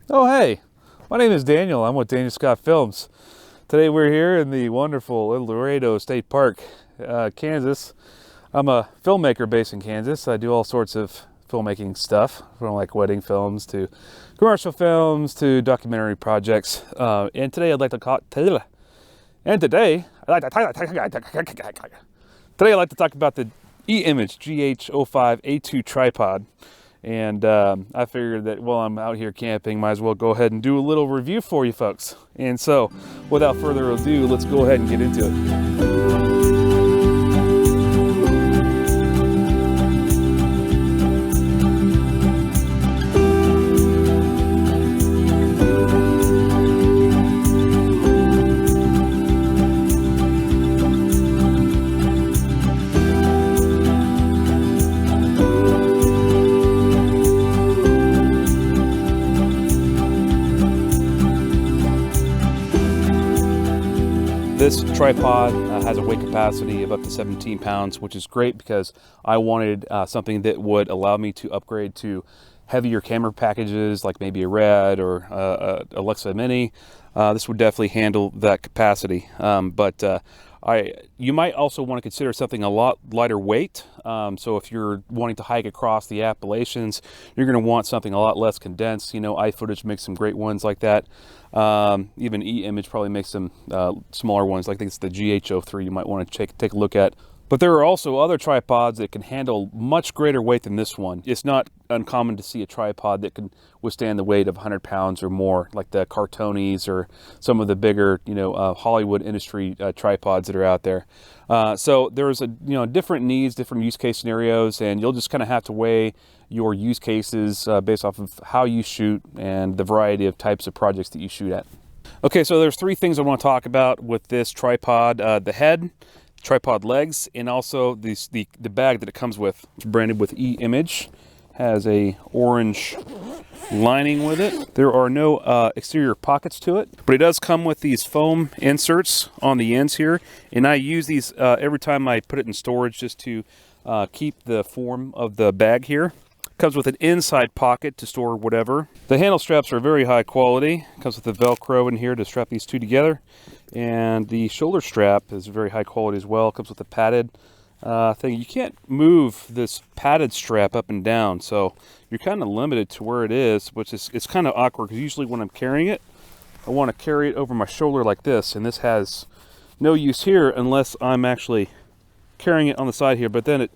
Oh, hey, my name is Daniel. I'm with Daniel Scott Films. Today we're here in the wonderful El Dorado State Park, Kansas. I'm a filmmaker based in Kansas. I do all sorts of filmmaking stuff, from like wedding films to commercial films to documentary projects. And today I'd like to talk about the E-Image EG05A2 tripod. And I figured that while I'm out here camping, might as well go ahead and do a little review for you folks. And so, without further ado, let's go ahead and get into it. This tripod has a weight capacity of up to 17 pounds, which is great because I wanted something that would allow me to upgrade to heavier camera packages, like maybe a Red or a Alexa Mini. This would definitely handle that capacity. You might also want to consider something a lot lighter weight. So if you're wanting to hike across the Appalachians, you're going to want something a lot less condensed. You know, iFootage makes some great ones like that. Even E-Image probably makes some smaller ones. Like I think it's the GH03 you might want to take a look at. But there are also other tripods that can handle much greater weight than this one. It's not uncommon to see a tripod that can withstand the weight of 100 pounds or more, like the Cartonis or some of the bigger, Hollywood industry tripods that are out there. So there's different needs, different use case scenarios, and you'll just kind of have to weigh your use cases based off of how you shoot and the variety of types of projects that you shoot at. Okay, so there's three things I want to talk about with this tripod: the head, tripod legs, and also the bag that it comes with. It's branded with E-Image, has a orange lining with it. There are no exterior pockets to it, but it does come with these foam inserts on the ends here, and I use these every time I put it in storage just to keep the form of the bag here. Comes with an inside pocket to store whatever. The handle straps are very high quality. Comes with the Velcro in here to strap these two together. And the shoulder strap is very high quality as well. Comes with a padded thing. You can't move this padded strap up and down, so you're kind of limited to where it is, which is it's kind of awkward because usually when I'm carrying it, I want to carry it over my shoulder like this, and this has no use here unless I'm actually carrying it on the side here, but then it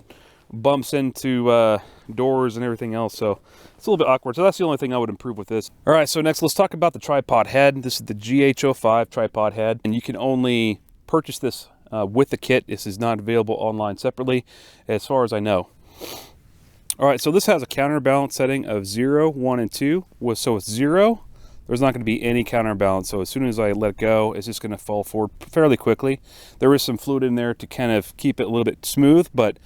bumps into doors and everything else, so it's a little bit awkward. So that's the only thing I would improve with this. All right, so next let's talk about the tripod head. This is the GH05 tripod head, and you can only purchase this with the kit. This is not available online separately as far as I know. All right, so this has a counterbalance setting of 0, 1, and 2. So with 0, there's not going to be any counterbalance, so as soon as I let go, it's just going to fall forward fairly quickly. There is some fluid in there to kind of keep it a little bit smooth, but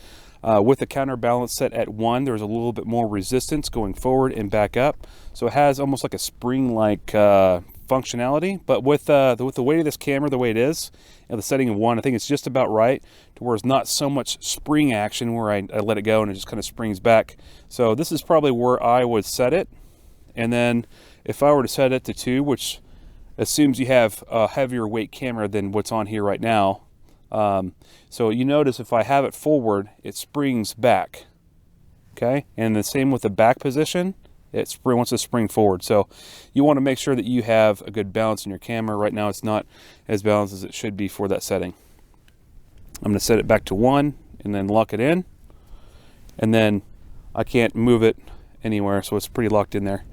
with the counterbalance set at 1, there's a little bit more resistance going forward and back up. So it has almost like a spring-like functionality. But with the weight of this camera, the way it is, and the setting of 1, I think it's just about right to where it's not so much spring action where I let it go and it just kind of springs back. So this is probably where I would set it. And then if I were to set it to 2, which assumes you have a heavier weight camera than what's on here right now, so you notice if I have it forward, it springs back, okay? And the same with the back position, it wants to spring forward. So you want to make sure that you have a good balance in your camera. Right now it's not as balanced as it should be for that setting. I'm going to set it back to 1 and then lock it in, and then I can't move it anywhere, so it's pretty locked in there.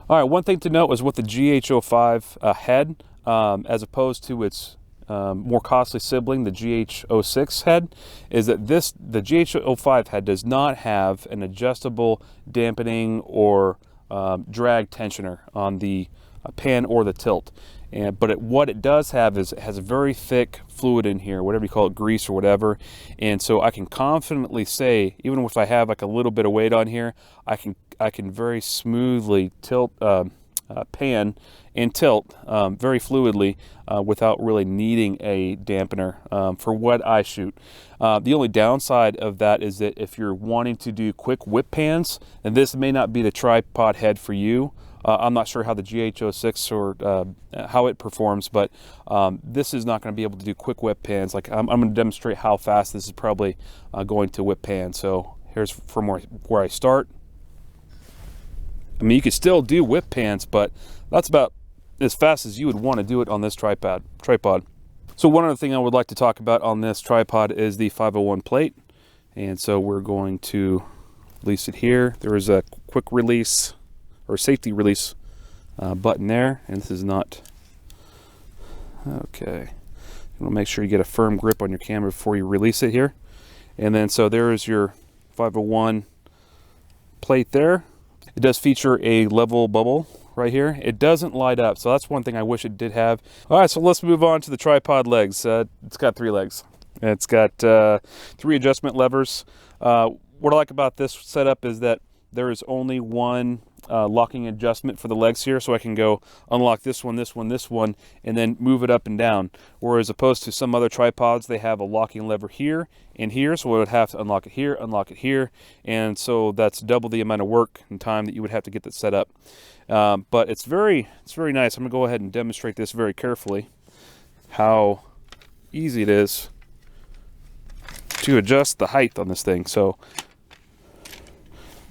All right, one thing to note is with the GH05 head, as opposed to its more costly sibling, the GH06 head, is that the GH05 head does not have an adjustable dampening or drag tensioner on the pan or the tilt. But what it does have is it has a very thick fluid in here, whatever you call it, grease or whatever. And so I can confidently say, even if I have like a little bit of weight on here, I can very smoothly tilt, pan and tilt very fluidly without really needing a dampener for what I shoot. The only downside of that is that if you're wanting to do quick whip pans, then this may not be the tripod head for you. I'm not sure how the GH06 or how it performs, but this is not going to be able to do quick whip pans. Like I'm going to demonstrate how fast this is probably going to whip pan. So here's from where I start. I mean, you could still do whip pans, but that's about as fast as you would want to do it on this tripod. So one other thing I would like to talk about on this tripod is the 501 plate. And so we're going to release it here. There is a quick release or safety release button there, and this is not okay. You want to make sure you get a firm grip on your camera before you release it here. And then so there is your 501 plate there. It does feature a level bubble right here. It doesn't light up, so that's one thing I wish it did have. All right, so let's move on to the tripod legs. It's got 3 legs. It's got 3 adjustment levers. What I like about this setup is that there is only one locking adjustment for the legs here, so I can go unlock this one, this one, this one, and then move it up and down. Whereas opposed to some other tripods, they have a locking lever here and here, so I would have to unlock it here, and so that's double the amount of work and time that you would have to get that set up. But it's very nice. I'm gonna go ahead and demonstrate this very carefully, how easy it is to adjust the height on this thing. So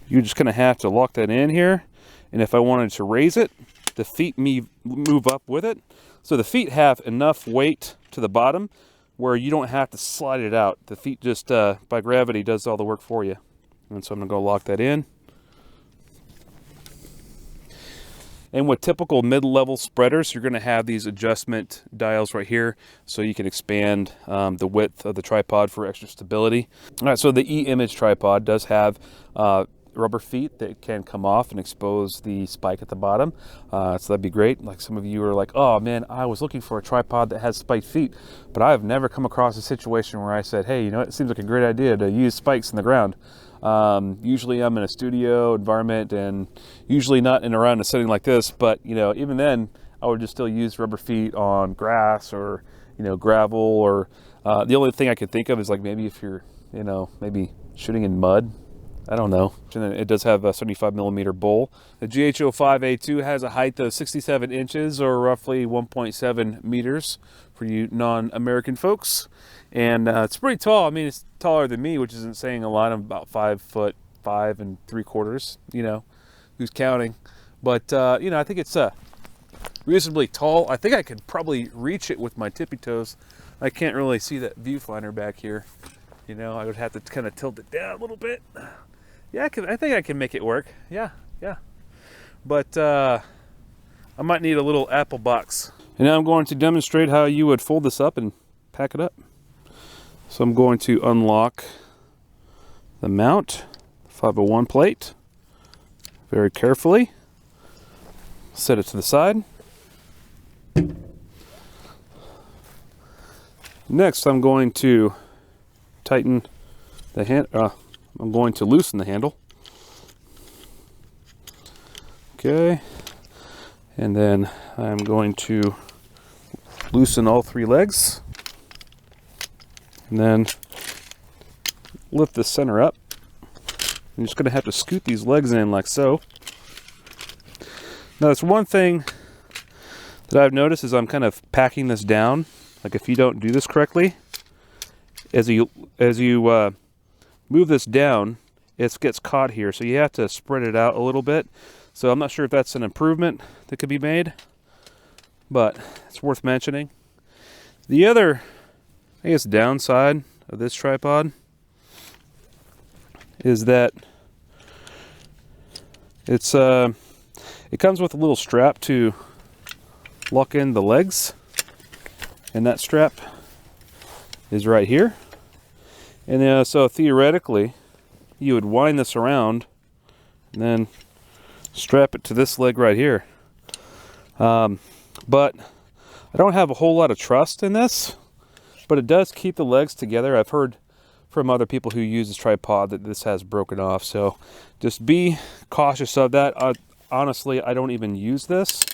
you're just gonna have to lock that in here, and if I wanted to raise it, the feet move up with it. So the feet have enough weight to the bottom where you don't have to slide it out. The feet just by gravity does all the work for you. And so I'm gonna go lock that in. And with typical mid-level spreaders, you're going to have these adjustment dials right here, so you can expand the width of the tripod for extra stability. All right, so the E-Image tripod does have rubber feet that can come off and expose the spike at the bottom. So that'd be great. Like some of you are like, oh man, I was looking for a tripod that has spiked feet, but I've never come across a situation where I said, hey, you know, it seems like a great idea to use spikes in the ground. Usually I'm in a studio environment and usually not in around a setting like this, but you know, even then I would just still use rubber feet on grass or, you know, gravel, or the only thing I could think of is like maybe if you're, you know, maybe shooting in mud. I don't know. And then it does have a 75mm bowl. The GH05A2 has a height of 67 inches or roughly 1.7 meters for you non-American folks. And it's pretty tall. I mean, it's taller than me, which isn't saying a lot. I'm about 5'5" 3/4, you know, who's counting. But, you know, I think it's reasonably tall. I think I could probably reach it with my tippy toes. I can't really see that viewfinder back here. You know, I would have to kind of tilt it down a little bit. Yeah, I think I can make it work. Yeah. But I might need a little Apple box. And now I'm going to demonstrate how you would fold this up and pack it up. So I'm going to unlock the mount, 501 plate, very carefully. Set it to the side. Next, I'm going to tighten the hand. I'm going to loosen the handle. Okay, and then I'm going to loosen all 3 legs, and then lift the center up. I'm just going to have to scoot these legs in like so. Now, that's one thing that I've noticed is I'm kind of packing this down. Like if you don't do this correctly, as you move this down, it gets caught here. So you have to spread it out a little bit. So I'm not sure if that's an improvement that could be made, but it's worth mentioning. The other, I guess, downside of this tripod is that it comes with a little strap to lock in the legs, and that strap is right here. And so theoretically, you would wind this around and then strap it to this leg right here. But I don't have a whole lot of trust in this, but it does keep the legs together. I've heard from other people who use this tripod that this has broken off, so just be cautious of that. Honestly, I don't even use this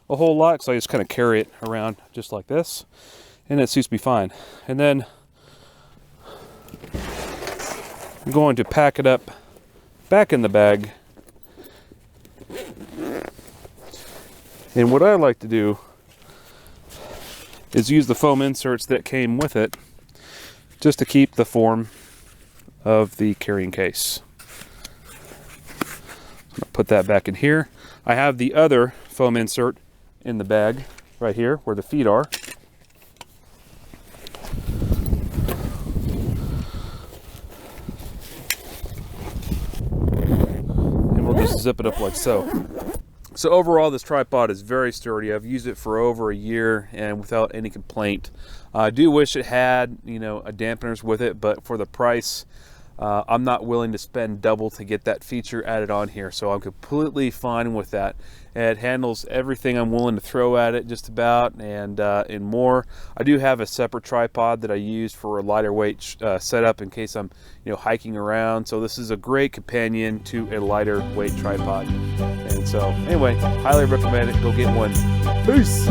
a whole lot, so I just kind of carry it around just like this, and it suits me fine. And then I'm going to pack it up back in the bag And what I like to do is use the foam inserts that came with it just to keep the form of the carrying case. I'm gonna put that back in here. I have the other foam insert in the bag right here where the feet are. And we'll just zip it up like so. So overall, this tripod is very sturdy. I've used it for over a year and without any complaint. I do wish it had, you know, a dampeners with it, but for the price, I'm not willing to spend double to get that feature added on here. So I'm completely fine with that. It handles everything I'm willing to throw at it just about, and more. I do have a separate tripod that I use for a lighter weight setup in case I'm, you know, hiking around. So this is a great companion to a lighter weight tripod. And so anyway, highly recommend it. Go get one. Peace.